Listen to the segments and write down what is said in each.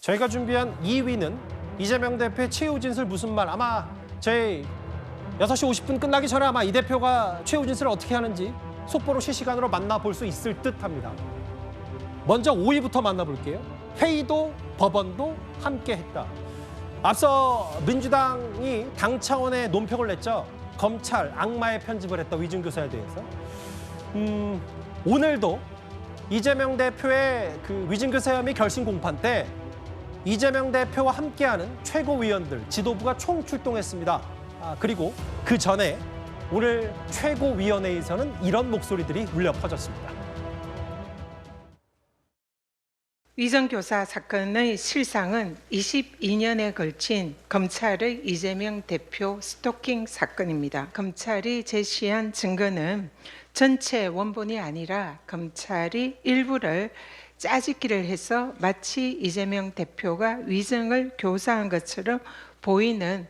저희가 준비한 2위는 이재명 대표의 최후 진술 무슨 말, 아마 저희 6시 50분 끝나기 전에 아마 이 대표가 최후 진술을 어떻게 하는지 속보로 실시간으로 만나볼 수 있을 듯합니다. 먼저 5위부터 만나볼게요. 회의도 법원도 함께했다. 앞서 민주당이 당 차원의 논평을 냈죠. 검찰 악마의 편집을 했던 위증교사에 대해서. 오늘도 이재명 대표의 그 위증교사 혐의 결심 공판 때 이재명 대표와 함께하는 최고위원들, 지도부가 총출동했습니다. 그리고 그 전에 오늘 최고위원회에서는 이런 목소리들이 울려 퍼졌습니다. 위정교사 사건의 실상은 22년에 걸친 검찰의 이재명 대표 스토킹 사건입니다. 검찰이 제시한 증거는 전체 원본이 아니라 검찰이 일부를 짜집기를 해서 마치 이재명 대표가 위정을 교사한 것처럼 보이는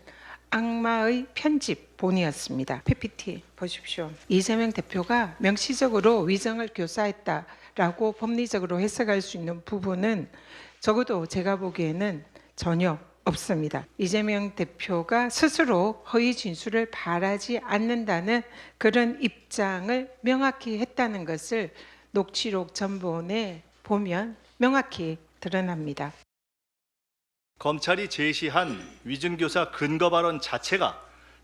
악마의 편집본이었습니다. PPT 보십시오. 이재명 대표가 명시적으로 위정을 교사했다라고 법리적으로 해석할 수 있는 부분은 적어도 제가 보기에는 전혀 없습니다. 이재명 대표가 스스로 허위 진술을 바라지 않는다는 그런 입장을 명확히 했다는 것을 녹취록 전본에 보면 명확히 드러납니다. 검찰이 제시한 위증교사 근거 발언 자체가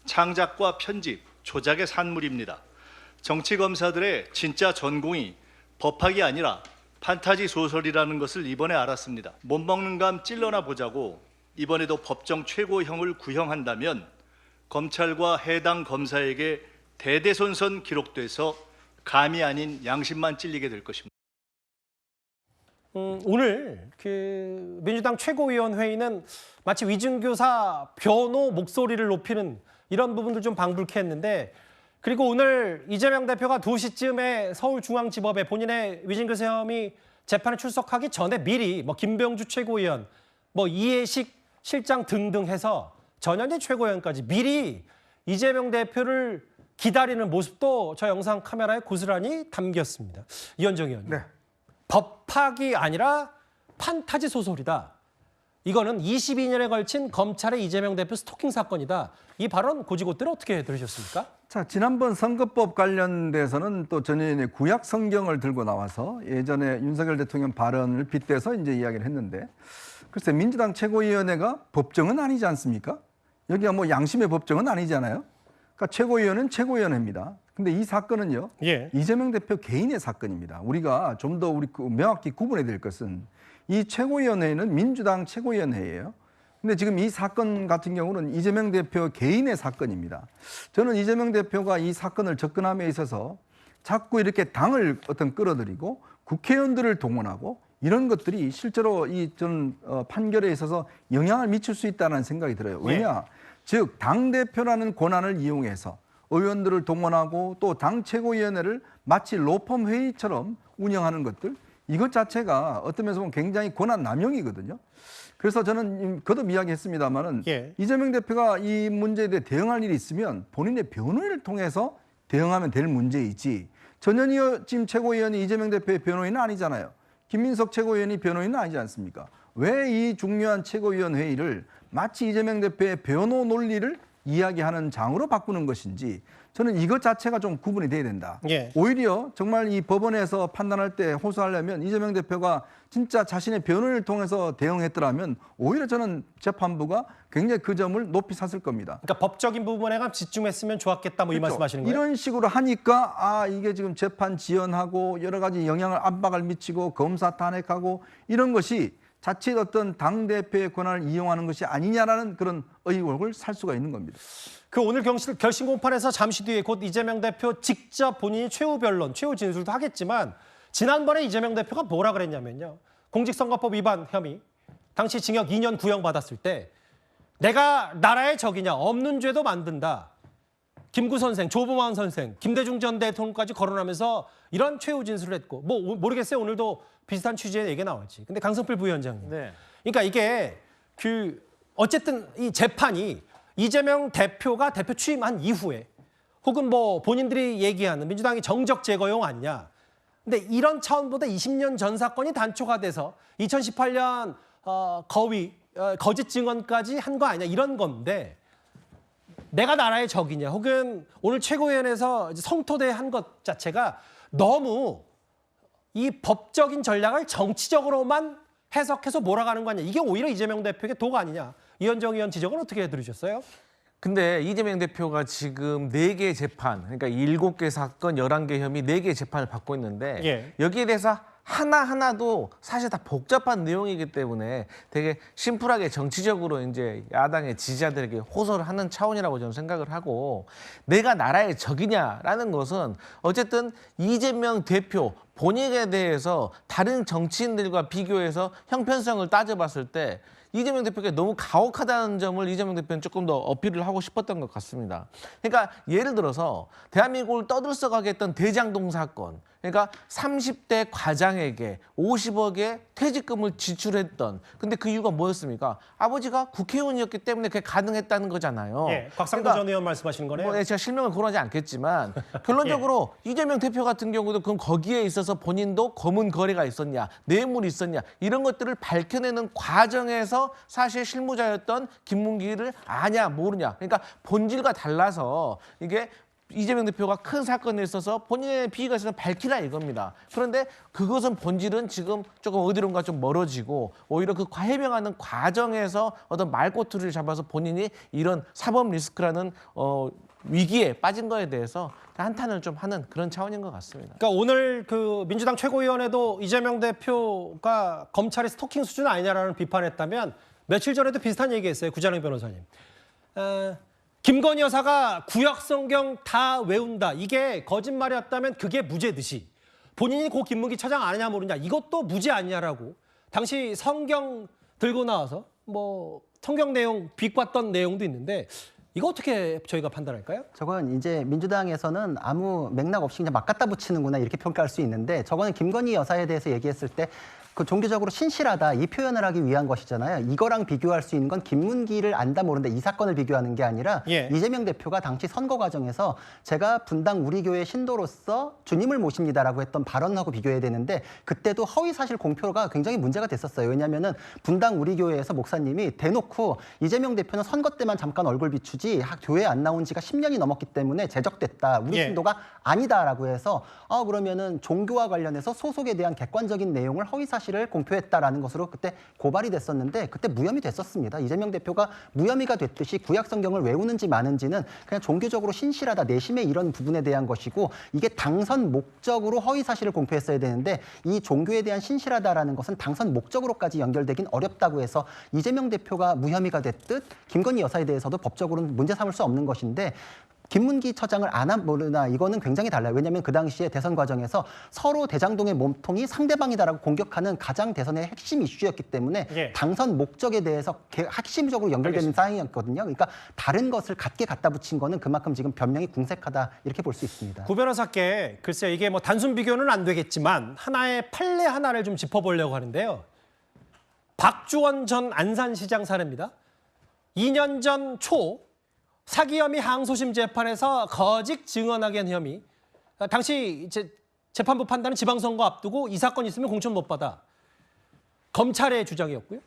창작과 편집, 조작의 산물입니다. 정치검사들의 진짜 전공이 법학이 아니라 판타지 소설이라는 것을 이번에 알았습니다. 못 먹는 감 찔러나 보자고 이번에도 법정 최고형을 구형한다면 검찰과 해당 검사에게 대대손손 기록돼서 감이 아닌 양심만 찔리게 될 것입니다. 오늘 그 민주당 최고위원회의는 마치 위증교사 변호 목소리를 높이는 이런 부분들 좀 방불케 했는데, 그리고 오늘 이재명 대표가 2시쯤에 서울중앙지법에 본인의 위증교사 혐의 재판에 출석하기 전에 미리 김병주 최고위원, 이해식 실장 등등 해서 전현희 최고위원까지 미리 이재명 대표를 기다리는 모습도 저 영상 카메라에 고스란히 담겼습니다. 이현정 의원님. 네. 법학이 아니라 판타지 소설이다. 이거는 22년에 걸친 검찰의 이재명 대표 스토킹 사건이다. 이 발언 고지고대로 어떻게 들으셨습니까? 자, 지난번 선거법 관련돼서는 또 전현희의 구약 성경을 들고 나와서 예전에 윤석열 대통령 발언을 빗대서 이제 이야기를 했는데, 글쎄 민주당 최고위원회가 법정은 아니지 않습니까? 여기가 양심의 법정은 아니잖아요. 그러니까 최고위원회는 최고위원회입니다. 근데 이 사건은요, 이재명 대표 개인의 사건입니다. 우리가 좀 더 명확히 구분해야 될 것은 이 최고위원회는 민주당 최고위원회예요. 근데 지금 이 사건 같은 경우는 이재명 대표 개인의 사건입니다. 저는 이재명 대표가 이 사건을 접근함에 있어서 자꾸 이렇게 당을 끌어들이고 국회의원들을 동원하고 이런 것들이 실제로 전 판결에 있어서 영향을 미칠 수 있다는 생각이 들어요. 왜냐? 즉 당대표라는 권한을 이용해서 의원들을 동원하고 또 당 최고위원회를 마치 로펌 회의처럼 운영하는 것들, 이것 자체가 어떤 면에서 보면 굉장히 권한 남용이거든요. 그래서 저는 거듭 이야기했습니다마는 이재명 대표가 이 문제에 대해 대응할 일이 있으면 본인의 변호인을 통해서 대응하면 될 문제이지, 전현희 지금 최고위원이 이재명 대표의 변호인은 아니잖아요. 김민석 최고위원이 변호인은 아니지 않습니까? 왜 이 중요한 최고위원 회의를 마치 이재명 대표의 변호 논리를 이야기하는 장으로 바꾸는 것인지, 저는 이것 자체가 좀 구분이 돼야 된다. 오히려 정말 이 법원에서 판단할 때 호소하려면 이재명 대표가 진짜 자신의 변호인을 통해서 대응했더라면 오히려 저는 재판부가 굉장히 그 점을 높이 샀을 겁니다. 그러니까 법적인 부분에만 집중했으면 좋았겠다, 이 말씀하시는 거예요? 이런 식으로 하니까 이게 지금 재판 지연하고 여러 가지 영향을 압박을 미치고 검사 탄핵하고 이런 것이 자칫 어떤 당대표의 권한을 이용하는 것이 아니냐라는 그런 의혹을 살 수가 있는 겁니다. 그 오늘 결심 공판에서 잠시 뒤에 곧 이재명 대표 직접 본인이 최후 변론, 최후 진술도 하겠지만, 지난번에 이재명 대표가 뭐라 그랬냐면요. 공직선거법 위반 혐의, 당시 징역 2년 구형 받았을 때 내가 나라의 적이냐, 없는 죄도 만든다. 김구 선생, 조봉환 선생, 김대중 전 대통령까지 거론하면서 이런 최후 진술을 했고, 모르겠어요. 오늘도 비슷한 취지의 얘기 나올지. 근데 강성필 부위원장님. 그러니까 이게 어쨌든 이 재판이 이재명 대표가 대표 취임한 이후에 혹은 본인들이 얘기하는 민주당이 정적 제거용 아니냐. 근데 이런 차원보다 20년 전 사건이 단초가 돼서 2018년 거짓 증언까지 한 거 아니냐 이런 건데 내가 나라의 적이냐 혹은 오늘 최고위원회에서 성토대한 것 자체가 너무 이 법적인 전략을 정치적으로만 해석해서 몰아가는 거 아니냐. 이게 오히려 이재명 대표에게 도가 아니냐. 이현정 의원 지적은 어떻게 들으셨어요? 근데 이재명 대표가 지금 4개 재판, 그러니까 7개 사건, 11개 혐의 4개 재판을 받고 있는데 예. 여기에 대해서 하나하나도 사실 다 복잡한 내용이기 때문에 되게 심플하게 정치적으로 이제 야당의 지지자들에게 호소를 하는 차원이라고 저는 생각을 하고 내가 나라의 적이냐라는 것은 어쨌든 이재명 대표 본인에 대해서 다른 정치인들과 비교해서 형편성을 따져봤을 때 이재명 대표가 너무 가혹하다는 점을 이재명 대표는 조금 더 어필을 하고 싶었던 것 같습니다. 그러니까 예를 들어서 대한민국을 떠들썩하게 했던 대장동 사건, 그러니까 30대 과장에게 50억의 퇴직금을 지출했던, 근데 그 이유가 뭐였습니까? 아버지가 국회의원이었기 때문에 그게 가능했다는 거잖아요. 예, 곽상도 그러니까 전 의원 말씀하시는 거네요. 뭐, 제가 실명을 거론하지 않겠지만 결론적으로 이재명 대표 같은 경우도 그럼 거기에 있어서 본인도 검은 거래가 있었냐, 뇌물이 있었냐 이런 것들을 밝혀내는 과정에서 사실 실무자였던 김문기를 아냐 모르냐, 그러니까 본질과 달라서 이게 이재명 대표가 큰 사건에 있어서 본인의 비위가 있어서 밝히라 이겁니다. 그런데 그것은 본질은 지금 조금 어디론가 좀 멀어지고 오히려 그 해명하는 과정에서 어떤 말꼬투리를 잡아서 본인이 이런 사법 리스크라는 위기에 빠진 거에 대해서 한탄을 좀 하는 그런 차원인 것 같습니다. 그러니까 오늘 그 민주당 최고위원회도 이재명 대표가 검찰의 스토킹 수준 아니냐라는 비판했다면 며칠 전에도 비슷한 얘기했어요. 구자능 변호사님. 김건희 여사가 구약 성경 다 외운다. 이게 거짓말이었다면 그게 무죄듯이 본인이 고 김문기 차장 아느냐 모르냐 이것도 무죄 아니냐라고 당시 성경 들고 나와서 뭐 성경 내용 비꼬았던 내용도 있는데 이거 어떻게 저희가 판단할까요? 저건 이제 민주당에서는 아무 맥락 없이 그냥 막 갖다 붙이는구나 이렇게 평가할 수 있는데 저거는 김건희 여사에 대해서 얘기했을 때 그 종교적으로 신실하다 이 표현을 하기 위한 것이잖아요. 이거랑 비교할 수 있는 건 김문기를 안다 모른다 이 사건을 비교하는 게 아니라 예. 이재명 대표가 당시 선거 과정에서 제가 분당 우리 교회 신도로서 주님을 모십니다라고 했던 발언하고 비교해야 되는데 그때도 허위사실 공표가 굉장히 문제가 됐었어요. 왜냐하면은 분당 우리 교회에서 목사님이 대놓고 이재명 대표는 선거 때만 잠깐 얼굴 비추지 교회에 안 나온 지가 10년이 넘었기 때문에 제적됐다. 우리 예. 신도가 아니다라고 해서 그러면은 종교와 관련해서 소속에 대한 객관적인 내용을 허위사실을 공표했다라는 것으로 그때 고발이 됐었는데 그때 무혐의 됐었습니다. 이재명 대표가 무혐의가 됐듯이 구약 성경을 외우는지 마는지는 그냥 종교적으로 신실하다 내심의 이런 부분에 대한 것이고 이게 당선 목적으로 허위사실을 공표했어야 되는데 이 종교에 대한 신실하다라는 것은 당선 목적으로까지 연결되긴 어렵다고 해서 이재명 대표가 무혐의가 됐듯 김건희 여사에 대해서도 법적으로는 문제 삼을 수 없는 것인데 김문기 처장을 아나 모르나 이거는 굉장히 달라요. 왜냐하면 그 당시에 대선 과정에서 서로 대장동의 몸통이 상대방이다라고 공격하는 가장 대선의 핵심 이슈였기 때문에 예. 당선 목적에 대해서 핵심적으로 연결되는 사항이었거든요. 그러니까 다른 것을 같게 갖다 붙인 거는 그만큼 지금 변명이 궁색하다 이렇게 볼 수 있습니다. 구 변호사께 글쎄요 이게 뭐 단순 비교는 안 되겠지만 하나의 판례 하나를 좀 짚어보려고 하는데요. 박주원 전 안산시장 사례입니다. 2년 전 초 사기 혐의 항소심 재판에서 거짓 증언하게 한 혐의. 당시 재판부 판단은 지방선거 앞두고 이 사건 있으면 공천 못 받아. 검찰의 주장이었고요.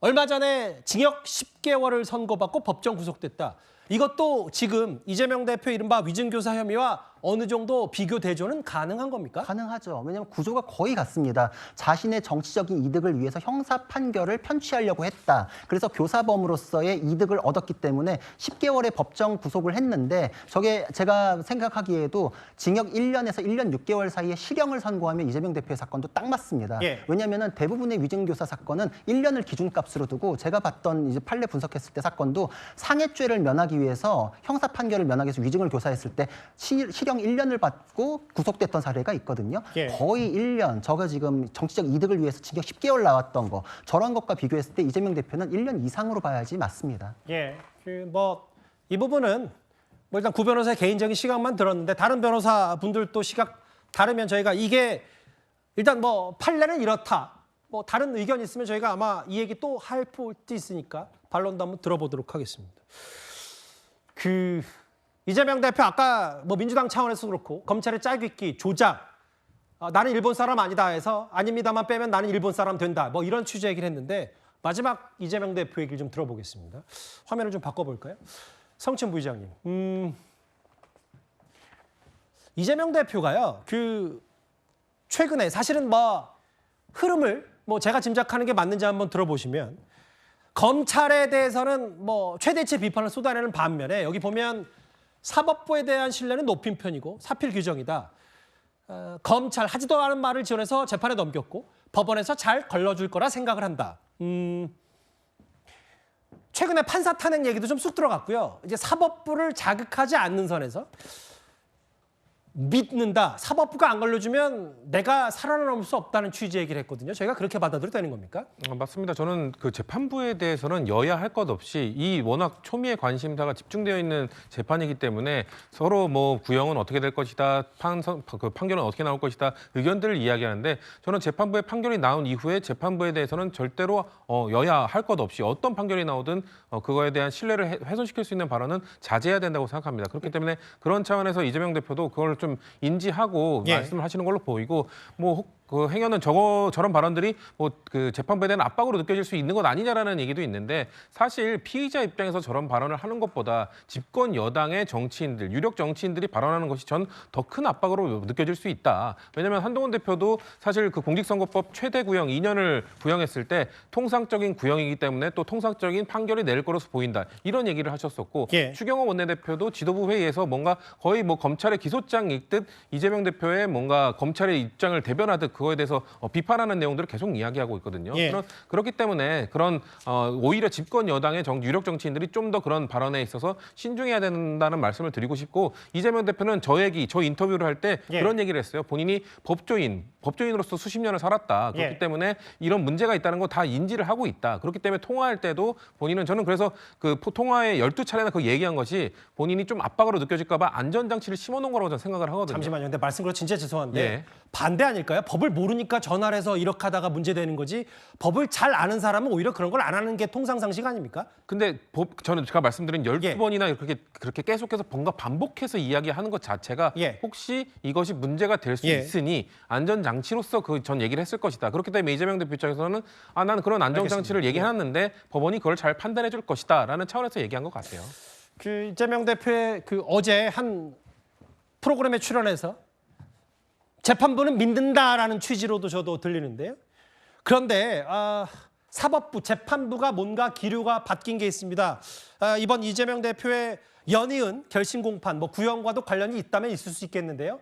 얼마 전에 징역 10개월을 선고받고 법정 구속됐다. 이것도 지금 이재명 대표 이른바 위증교사 혐의와 어느 정도 비교 대조는 가능한 겁니까? 가능하죠. 왜냐하면 구조가 거의 같습니다. 자신의 정치적인 이득을 위해서 형사 판결을 편취하려고 했다. 그래서 교사범으로서의 이득을 얻었기 때문에 10개월의 법정 구속을 했는데 저게 제가 생각하기에도 징역 1년에서 1년 6개월 사이에 실형을 선고하면 이재명 대표의 사건도 딱 맞습니다. 예. 왜냐하면 대부분의 위증교사 사건은 1년을 기준값으로 두고 제가 봤던 이제 판례 분석했을 때 사건도 상해죄를 면하기 위해서 형사 판결을 면하기 위해서 위증을 교사했을 때 실형 1년을 받고 구속됐던 사례가 있거든요. 예. 거의 1년. 저가 지금 정치적 이득을 위해서 징역 10개월 나왔던 거. 저런 것과 비교했을 때 이재명 대표는 1년 이상으로 봐야지 맞습니다. 예, 이 부분은 뭐 일단 구 변호사의 개인적인 시각만 들었는데 다른 변호사 분들도 시각 다르면 저희가 이게 일단 뭐 판례는 이렇다. 뭐 다른 의견 있으면 저희가 아마 이 얘기 또 할 수 있으니까 반론도 한번 들어보도록 하겠습니다. 이재명 대표 아까 뭐 민주당 차원에서 그렇고 검찰의 짤귀기, 조작, 나는 일본 사람 아니다 해서 아닙니다만 빼면 나는 일본 사람 된다. 뭐 이런 취지 얘기를 했는데 마지막 이재명 대표 얘기를 좀 들어보겠습니다. 화면을 좀 바꿔볼까요? 성춘 부의장님, 이재명 대표가요, 최근에 사실은 흐름을 제가 짐작하는 게 맞는지 한번 들어보시면 검찰에 대해서는 최대치 비판을 쏟아내는 반면에 여기 보면 사법부에 대한 신뢰는 높인 편이고 사필 규정이다. 검찰 하지도 않은 말을 지어내서 재판에 넘겼고 법원에서 잘 걸러줄 거라 생각을 한다. 최근에 판사 탄핵 얘기도 좀 쑥 들어갔고요. 이제 사법부를 자극하지 않는 선에서 믿는다. 사법부가 안 걸려주면 내가 살아남을 수 없다는 취지 얘기를 했거든요. 저희가 그렇게 받아들여도 되는 겁니까? 맞습니다. 저는 그 재판부에 대해서는 여야 할 것 없이 이 워낙 초미의 관심사가 집중되어 있는 재판이기 때문에 서로 구형은 어떻게 될 것이다, 판결은 어떻게 나올 것이다 의견들을 이야기하는데 저는 재판부의 판결이 나온 이후에 재판부에 대해서는 절대로 여야 할 것 없이 어떤 판결이 나오든 그거에 대한 신뢰를 훼손시킬 수 있는 발언은 자제해야 된다고 생각합니다. 그렇기 때문에 그런 차원에서 이재명 대표도 그걸 좀 인지하고 예. 말씀을 하시는 걸로 보이고 그 행여는 저런 발언들이 그 재판부에 대한 압박으로 느껴질 수 있는 것 아니냐라는 얘기도 있는데 사실 피의자 입장에서 저런 발언을 하는 것보다 집권 여당의 정치인들, 유력 정치인들이 발언하는 것이 전 더 큰 압박으로 느껴질 수 있다. 왜냐하면 한동훈 대표도 사실 그 공직선거법 최대 구형 2년을 구형했을 때 통상적인 구형이기 때문에 또 통상적인 판결이 낼 거로서 보인다. 이런 얘기를 하셨었고 예. 추경호 원내대표도 지도부 회의에서 뭔가 거의 검찰의 기소장 읽듯 이재명 대표의 뭔가 검찰의 입장을 대변하듯 그거에 대해서 비판하는 내용들을 계속 이야기하고 있거든요. 예. 그렇기 때문에 그런 오히려 집권 여당의 유력 정치인들이 좀 더 그런 발언에 있어서 신중해야 된다는 말씀을 드리고 싶고 이재명 대표는 저 인터뷰를 할 때 예. 그런 얘기를 했어요. 본인이 법조인으로서 수십 년을 살았다. 그렇기 예. 때문에 이런 문제가 있다는 거 다 인지를 하고 있다. 그렇기 때문에 통화할 때도 본인은 저는 그래서 그 통화에 12차례나 그 얘기한 것이 본인이 좀 압박으로 느껴질까 봐 안전장치를 심어놓은 거라고 저는 생각을 하거든요. 잠시만요. 근데 말씀 그렇 진짜 죄송한데 예. 반대 아닐까요? 법을 모르니까 전화를 해서 이렇게 하다가 문제되는 거지. 법을 잘 아는 사람은 오히려 그런 걸 안 하는 게 통상상식 아닙니까? 근데 저는 제가 말씀드린 예. 12번이나 그렇게 계속해서 뭔가 반복해서 이야기하는 것 자체가 예. 혹시 이것이 문제가 될 수 예. 있으니 안전장치로서 전 얘기를 했을 것이다. 그렇기 때문에 이재명 대표 입장에서는 나는 그런 안전장치를 얘기해놨는데 법원이 그걸 잘 판단해 줄 것이다 라는 차원에서 얘기한 것 같아요. 이재명 대표의 어제 한 프로그램에 출연해서 재판부는 믿는다라는 취지로도 저도 들리는데요. 그런데 사법부, 재판부가 뭔가 기류가 바뀐 게 있습니다. 이번 이재명 대표의 연이은 결심 공판, 구형과도 관련이 있다면 있을 수 있겠는데요.